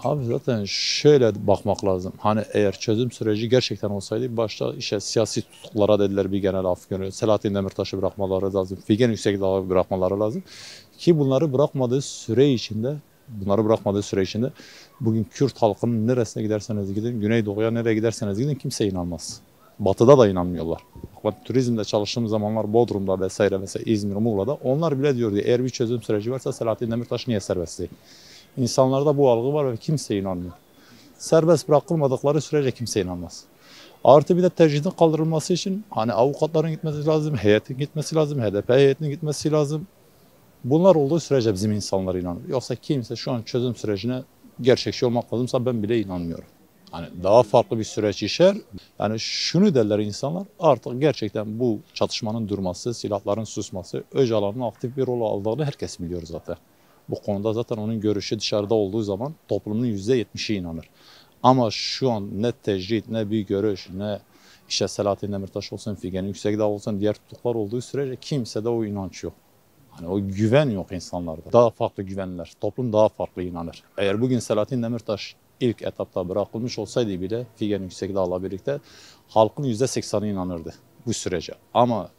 Abi zaten şöyle bakmak lazım. Hani eğer çözüm süreci gerçekten olsaydı başta işte siyasi tutuklara dediler bir genel af günü. Selahattin Demirtaş'ı bırakmaları lazım. Figen Yüksekdağ'ı bırakmaları lazım. Ki bunları bırakmadığı süre içinde bugün Kürt halkının neresine giderseniz gidin, Güneydoğu'ya nereye giderseniz gidin kimse inanmaz. Batı'da da inanmıyorlar. Bak, turizmde çalıştığım zamanlar Bodrum'da vesaire mesela İzmir, Muğla'da onlar bile diyordu eğer bir çözüm süreci varsa Selahattin Demirtaş niye serbest değil? İnsanlarda bu algı var ve kimse inanmıyor. Serbest bırakılmadıkları sürece kimse inanmaz. Artı bir de tercihten kaldırılması için hani avukatların gitmesi lazım, heyetin gitmesi lazım, HDP heyetinin gitmesi lazım. Bunlar olduğu sürece bizim insanlar inanır. Yoksa kimse şu an çözüm sürecine gerçekçi olmak lazımsa ben bile inanmıyorum. Hani daha farklı bir süreç işer. Yani şunu derler insanlar artık gerçekten bu çatışmanın durması, silahların susması, Öcalan'ın aktif bir rol aldığını herkes biliyor zaten. Bu konuda zaten onun görüşü dışarıda olduğu zaman toplumun %70'i inanır. Ama şu an ne tecrit, ne bir görüş, ne işte Selahattin Demirtaş olsun, Figen Yüksekdağ olsun, diğer tutuklar olduğu sürece kimsede o inanç yok. Hani o güven yok insanlarda. Daha farklı güvenler. Toplum daha farklı inanır. Eğer bugün Selahattin Demirtaş ilk etapta bırakılmış olsaydı bile Figen Yüksekdağ'la birlikte halkın %80'i inanırdı bu sürece. Ama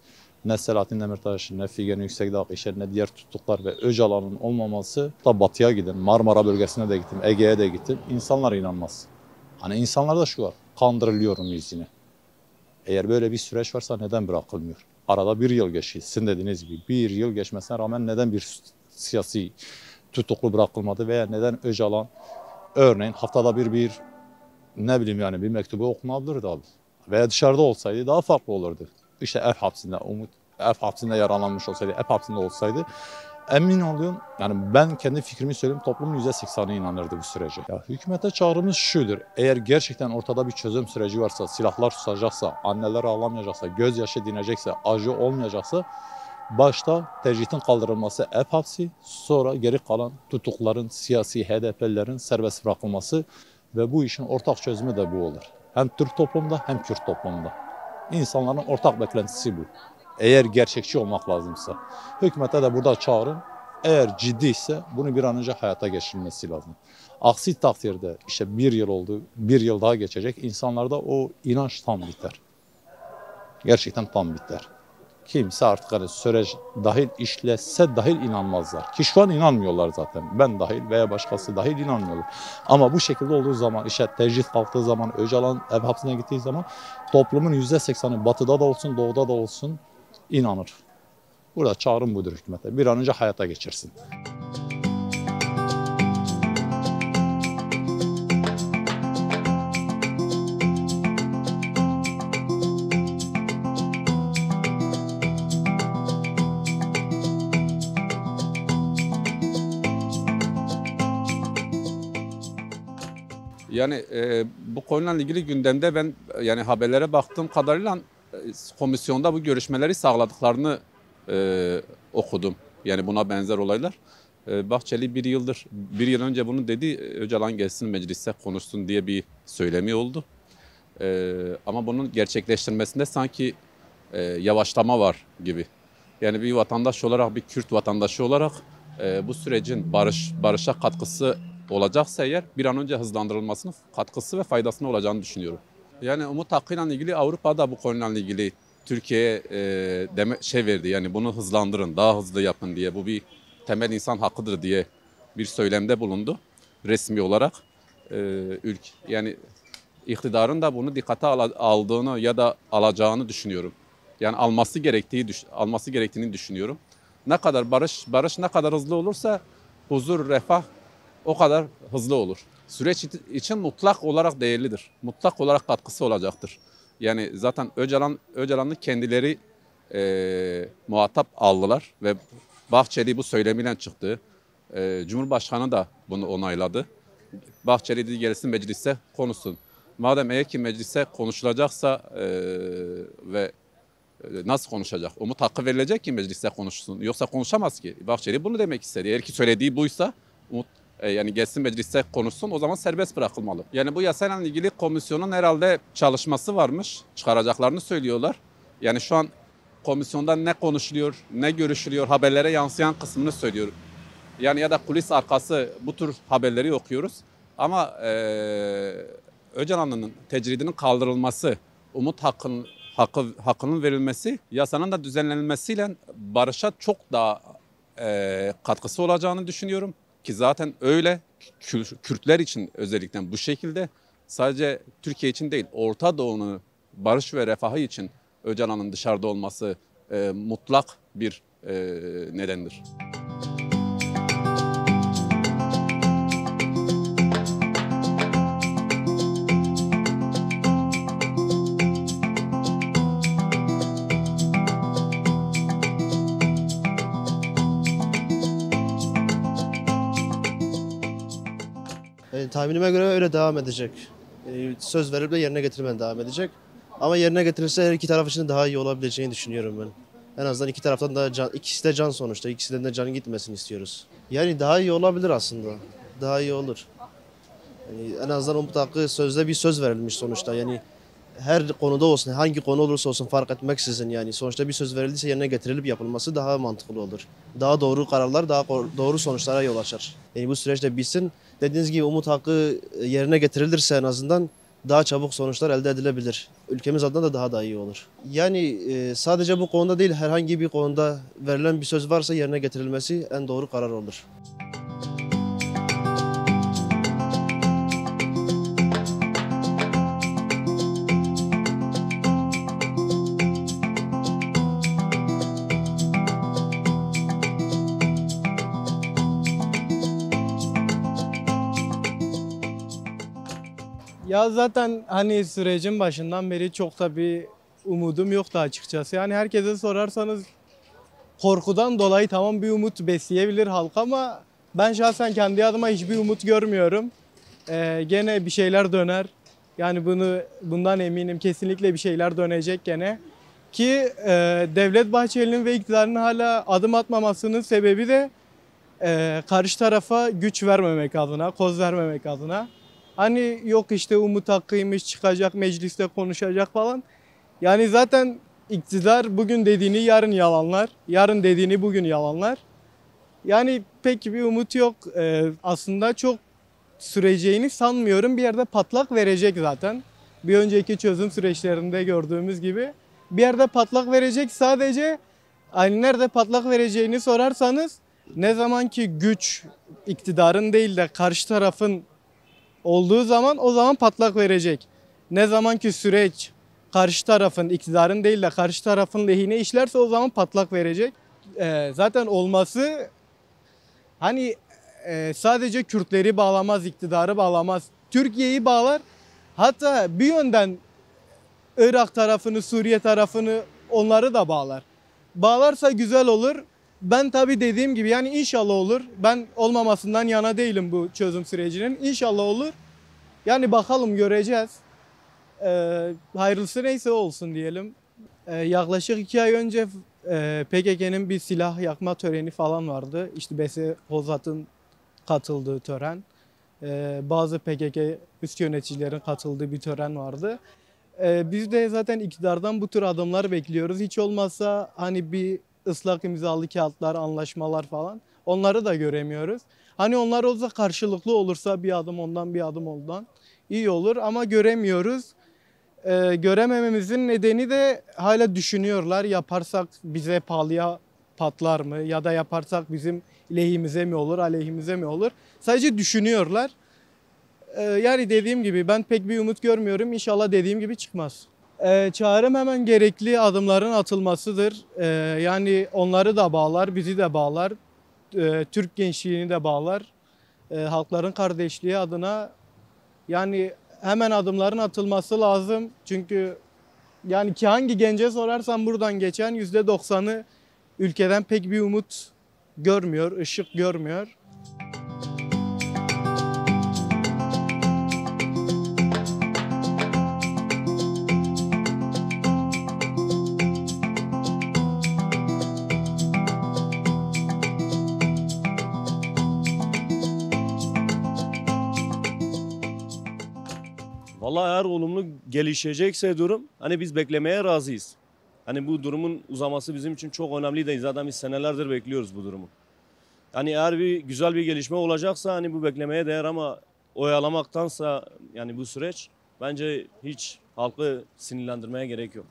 ne Selahattin Demirtaş, ne Figen Yüksekdağ, işte ne diğer tutuklar ve Öcalan'ın olmaması da batıya gidin. Marmara bölgesine de gittim, Ege'ye de gittim. İnsanlar inanmaz. Hani insanlarda şu var, kandırılıyorum yüzüne. Eğer böyle bir süreç varsa neden bırakılmıyor? Arada bir yıl geçiyor. Sizin dediğiniz gibi bir yıl geçmesine rağmen neden bir siyasi tutuklu bırakılmadı veya neden Öcalan örneğin haftada bir ne bileyim yani bir mektubu okunabilirdi abi. Veya dışarıda olsaydı daha farklı olurdu. İşte ev hapsinde, Umut ev hapsinde yaralanmış olsaydı, ev hapsinde olsaydı emin oluyorum yani ben kendi fikrimi söyleyeyim toplumun %80'i inanırdı bu sürece. Ya hükümete çağrımız şudur. Eğer gerçekten ortada bir çözüm süreci varsa, silahlar susacaksa, anneler ağlamayacaksa, gözyaşı dinecekse, acı olmayacaksa başta tecritin kaldırılması ev hapsi, sonra geri kalan tutukların, siyasi HDP'lilerin serbest bırakılması ve bu işin ortak çözümü de bu olur. Hem Türk toplumunda hem Kürt toplumunda. İnsanların ortak beklentisi bu. Eğer gerçekçi olmak lazımsa. Hükümete de burada çağırın. Eğer ciddiyse bunu bir an önce hayata geçirilmesi lazım. Aksi takdirde işte bir yıl oldu, bir yıl daha geçecek. İnsanlarda o inanç tam biter. Gerçekten tam biter. Kimse artık hani süreç dahil işlese dahil inanmazlar. Ki şu an inanmıyorlar zaten. Ben dahil veya başkası dahil inanmıyorlar. Ama bu şekilde olduğu zaman işte tecrit kalktığı zaman, Öcalan ev hapsine gittiği zaman toplumun %80'i batıda da olsun, doğuda da olsun inanır. Burada çağrım budur hükümete. Bir an önce hayata geçirsin. Yani bu konuyla ilgili gündemde ben yani haberlere baktığım kadarıyla komisyonda bu görüşmeleri sağladıklarını okudum. Yani buna benzer olaylar. Bahçeli bir yıl önce bunu dedi, Öcalan gelsin meclise konuşsun diye bir söylemi oldu. Ama bunun gerçekleştirmesinde sanki yavaşlama var gibi. Yani bir vatandaş olarak, bir Kürt vatandaşı olarak bu sürecin barışa katkısı olacaksa eğer bir an önce hızlandırılmasının katkısı ve faydasını olacağını düşünüyorum. Yani Umut Hakkı'yla ilgili Avrupa'da bu konuyla ilgili Türkiye'ye verdi. Yani bunu hızlandırın, daha hızlı yapın diye. Bu bir temel insan hakkıdır diye bir söylemde bulundu resmi olarak. Yani iktidarın da bunu dikkate aldığını ya da alacağını düşünüyorum. Yani alması gerektiğini düşünüyorum. Ne kadar barış ne kadar hızlı olursa huzur, refah o kadar hızlı olur. Süreç için mutlak olarak değerlidir. Mutlak olarak katkısı olacaktır. Yani zaten Öcalan'ı kendileri muhatap aldılar ve Bahçeli bu söylemiyle çıktı. Cumhurbaşkanı da bunu onayladı. Bahçeli dedi gelsin meclise konuşsun. Madem eğer ki meclise konuşulacaksa ve nasıl konuşacak? Umut hakkı verilecek ki mecliste konuşsun. Yoksa konuşamaz ki. Bahçeli bunu demek istedi. Eğer ki söylediği buysa Umut yani gelsin mecliste konuşsun o zaman serbest bırakılmalı. Yani bu yasayla ilgili komisyonun herhalde çalışması varmış. Çıkaracaklarını söylüyorlar. Yani şu an komisyonda ne konuşuluyor, ne görüşülüyor, haberlere yansıyan kısmını söylüyorum. Yani ya da kulis arkası bu tür haberleri okuyoruz. Ama Öcalan'ın tecridinin kaldırılması, umut hakkının verilmesi, yasanın da düzenlenmesiyle barışa çok daha katkısı olacağını düşünüyorum. Ki zaten öyle. Kürtler için özellikle bu şekilde, sadece Türkiye için değil, Orta Doğu'nun barış ve refahı için Öcalan'ın dışarıda olması mutlak bir nedendir. Tahminime göre öyle devam edecek. Söz verip de yerine getirmeden devam edecek. Ama yerine getirirse her iki taraf için de daha iyi olabileceğini düşünüyorum ben. En azından iki taraftan da ikisi de can sonuçta. İkisinden de canın gitmesini istiyoruz. Yani daha iyi olabilir aslında. Daha iyi olur. Yani en azından umut hakkı sözde bir söz verilmiş sonuçta. Yani her konuda olsun, hangi konu olursa olsun fark etmeksizin yani sonuçta bir söz verildiyse yerine getirilip yapılması daha mantıklı olur. Daha doğru kararlar, daha doğru sonuçlara yol açar. Yani bu süreç de bitsin. Dediğiniz gibi umut hakkı yerine getirilirse en azından daha çabuk sonuçlar elde edilebilir. Ülkemiz adına da daha iyi olur. Yani sadece bu konuda değil, herhangi bir konuda verilen bir söz varsa yerine getirilmesi en doğru karar olur. Ya zaten hani sürecin başından beri çok da bir umudum yoktu açıkçası. Yani herkese sorarsanız korkudan dolayı tamam bir umut besleyebilir halk ama ben şahsen kendi adıma hiçbir umut görmüyorum. Gene bir şeyler döner. Yani bundan eminim, kesinlikle bir şeyler dönecek gene. Ki Devlet Bahçeli'nin ve iktidarının hala adım atmamasının sebebi de karşı tarafa güç vermemek adına, koz vermemek adına. Hani yok işte umut hakkıymış, çıkacak mecliste konuşacak falan. Yani zaten iktidar bugün dediğini yarın yalanlar, yarın dediğini bugün yalanlar. Yani pek bir umut yok. Aslında çok süreceğini sanmıyorum. Bir yerde patlak verecek zaten. Bir önceki çözüm süreçlerinde gördüğümüz gibi. Bir yerde patlak verecek, sadece hani nerede patlak vereceğini sorarsanız ne zaman ki güç iktidarın değil de karşı tarafın olduğu zaman o zaman patlak verecek. Ne zaman ki süreç karşı tarafın, iktidarın değil de karşı tarafın lehine işlerse o zaman patlak verecek. Zaten olması hani sadece Kürtleri bağlamaz, iktidarı bağlamaz. Türkiye'yi bağlar. Hatta bir yönden Irak tarafını, Suriye tarafını, onları da bağlar. Bağlarsa güzel olur. Ben tabii dediğim gibi yani inşallah olur. Ben olmamasından yana değilim bu çözüm sürecinin. İnşallah olur. Yani bakalım, göreceğiz. Hayırlısı neyse olsun diyelim. Yaklaşık 2 ay önce PKK'nın bir silah yakma töreni falan vardı. İşte Bese Hozat'ın katıldığı tören. Bazı PKK üst yöneticilerin katıldığı bir tören vardı. Biz de zaten iktidardan bu tür adımlar bekliyoruz. Hiç olmazsa hani bir ıslak imzalı kağıtlar, anlaşmalar falan, onları da göremiyoruz. Hani onlar olsa, karşılıklı olursa bir adım ondan bir adım ondan iyi olur ama göremiyoruz. Göremememizin nedeni de hala düşünüyorlar. Yaparsak bize pahalıya patlar mı? Ya da yaparsak bizim lehimize mi olur, aleyhimize mi olur? Sadece düşünüyorlar. Yani dediğim gibi ben pek bir umut görmüyorum. İnşallah dediğim gibi çıkmaz. Çağrım hemen gerekli adımların atılmasıdır. Yani onları da bağlar, bizi de bağlar. Türk gençliğini de bağlar. Halkların kardeşliği adına yani hemen adımların atılması lazım. Çünkü yani ki hangi gence sorarsan buradan geçen %90'ı ülkeden pek bir umut görmüyor, ışık görmüyor. Vallahi eğer olumlu gelişecekse durum, hani biz beklemeye razıyız. Hani bu durumun uzaması bizim için çok önemli değil. Zaten biz senelerdir bekliyoruz bu durumu. Yani eğer güzel bir gelişme olacaksa hani bu beklemeye değer ama oyalamaktansa yani bu süreç bence hiç halkı sinirlendirmeye gerek yok.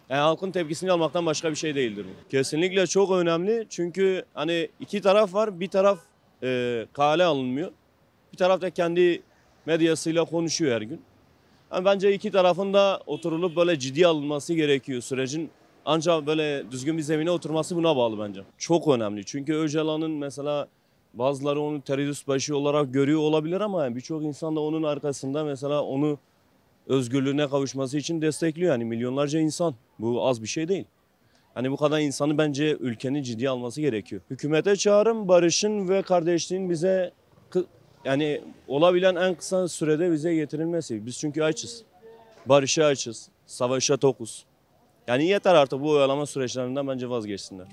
Yani halkın tepkisini almaktan başka bir şey değildir bu. Kesinlikle çok önemli çünkü hani iki taraf var. Bir taraf kale alınmıyor. Bir taraf da kendi medyasıyla konuşuyor her gün. Yani bence iki tarafın da oturulup böyle ciddi alınması gerekiyor. Sürecin ancak böyle düzgün bir zemine oturması buna bağlı bence. Çok önemli çünkü Öcalan'ın mesela bazıları onu terörist başı olarak görüyor olabilir ama birçok insan da onun arkasında mesela onu özgürlüğüne kavuşması için destekliyor. Yani milyonlarca insan. Bu az bir şey değil. Hani bu kadar insanı bence ülkenin ciddiye alması gerekiyor. Hükümete çağrım barışın ve kardeşliğin bize yani olabilen en kısa sürede bize getirilmesi. Biz çünkü açız. Barışa açız. Savaşa tokuz. Yani yeter artık bu oyalama süreçlerinden bence vazgeçsinler.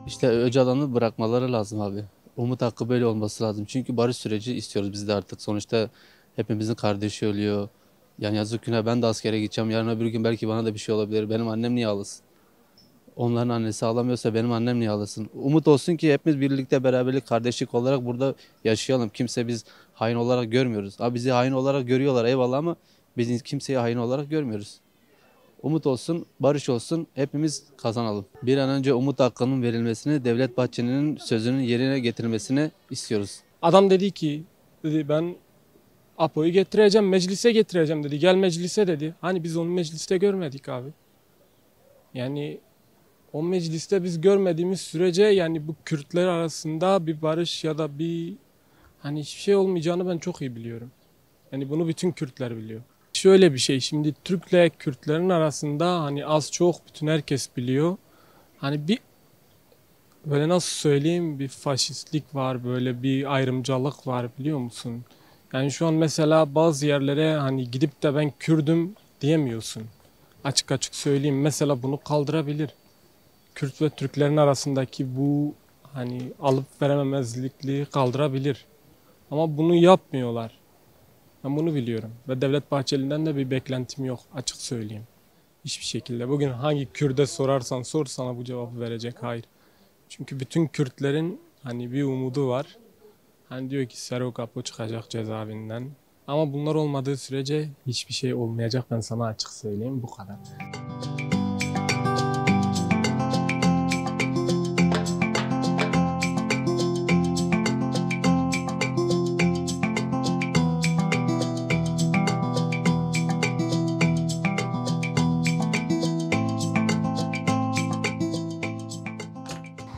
İşte Öcalan'ı bırakmaları lazım abi. Umut hakkı böyle olması lazım. Çünkü barış süreci istiyoruz biz de artık. Sonuçta hepimizin kardeşi ölüyor. Yani yazık günah ben de askere gideceğim. Yarın öbür gün belki bana da bir şey olabilir. Benim annem niye ağlasın? Onların annesi ağlamıyorsa benim annem niye ağlasın? Umut olsun ki hepimiz birlikte beraberlik, kardeşlik olarak burada yaşayalım. Kimse biz hain olarak görmüyoruz. Abi bizi hain olarak görüyorlar eyvallah ama biz kimseyi hain olarak görmüyoruz. Umut olsun, barış olsun, hepimiz kazanalım. Bir an önce umut hakkının verilmesini, Devlet Bahçeli'nin sözünün yerine getirilmesini istiyoruz. Adam dedi ki, dedi ben Apo'yu getireceğim, meclise getireceğim dedi. Gel meclise dedi. Hani biz onu mecliste görmedik abi. Yani o mecliste biz görmediğimiz sürece yani bu Kürtler arasında bir barış ya da bir hani hiçbir şey olmayacağını ben çok iyi biliyorum. Yani bunu bütün Kürtler biliyor. Şöyle bir şey şimdi Türk'le Kürtlerin arasında hani az çok bütün herkes biliyor. Hani bir böyle nasıl söyleyeyim bir faşistlik var böyle bir ayrımcılık var biliyor musun? Yani şu an mesela bazı yerlere hani gidip de ben Kürdüm diyemiyorsun. Açık açık söyleyeyim mesela bunu kaldırabilir. Kürt ve Türklerin arasındaki bu hani alıp verememezlikliği kaldırabilir. Ama bunu yapmıyorlar. Ben bunu biliyorum ve Devlet Bahçeli'nden de bir beklentim yok açık söyleyeyim. Hiçbir şekilde. Bugün hangi Kürt'e sorarsan sor sana bu cevabı verecek. Hayır. Çünkü bütün Kürtlerin hani bir umudu var. Hani diyor ki Serok Apo çıkacak cezaevinden. Ama bunlar olmadığı sürece hiçbir şey olmayacak ben sana açık söyleyeyim bu kadar.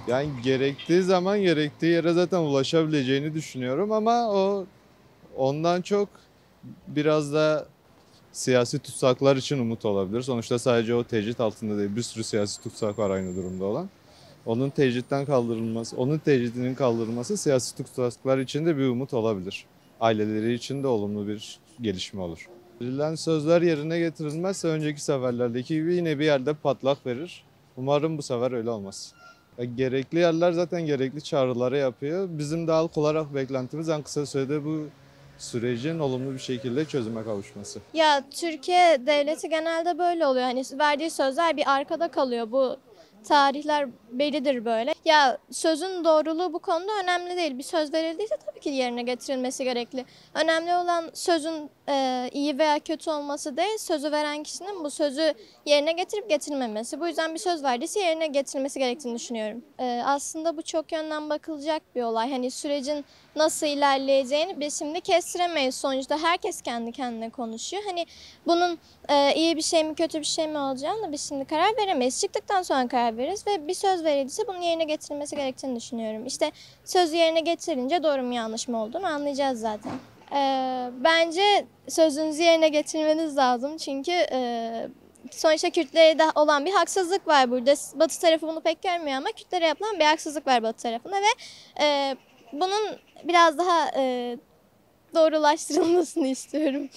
Yani gerektiği zaman gerektiği yere zaten ulaşabileceğini düşünüyorum ama ondan çok biraz da siyasi tutsaklar için umut olabilir. Sonuçta sadece o tecrit altında değil, bir sürü siyasi tutsak var aynı durumda olan. Onun tecritinin kaldırılması siyasi tutsaklar için de bir umut olabilir. Aileleri için de olumlu bir gelişme olur. Verilen sözler yerine getirilmezse önceki seferlerdeki gibi yine bir yerde patlak verir. Umarım bu sefer öyle olmaz. Gerekli yerler zaten gerekli çağrıları yapıyor. Bizim de halk olarak beklentimiz en kısa sürede bu sürecin olumlu bir şekilde çözüme kavuşması. Ya Türkiye devleti genelde böyle oluyor. Hani verdiği sözler bir arkada kalıyor. Bu tarihler bellidir böyle. Ya sözün doğruluğu bu konuda önemli değil. Bir söz verildiyse tabii ki yerine getirilmesi gerekli. Önemli olan sözün iyi veya kötü olması değil, sözü veren kişinin bu sözü yerine getirip getirmemesi. Bu yüzden bir söz verdiyse yerine getirilmesi gerektiğini düşünüyorum. Aslında bu çok yönden bakılacak bir olay. Hani sürecin nasıl ilerleyeceğini biz şimdi kestiremeyiz. Sonuçta herkes kendi kendine konuşuyor. Hani bunun iyi bir şey mi kötü bir şey mi olacağını biz şimdi karar veremeyiz. Çıktıktan sonra karar veririz ve bir söz verildiyse bunun yerine getirilmesi gerektiğini düşünüyorum. İşte sözü yerine getirince doğru mu yanlış mı olduğunu anlayacağız zaten. Bence sözünüzü yerine getirmeniz lazım çünkü sonuçta Kürtlere de olan bir haksızlık var burada. Batı tarafı bunu pek görmüyor ama Kürtlere yapılan bir haksızlık var Batı tarafında ve bunun biraz daha doğrulaştırılmasını istiyorum.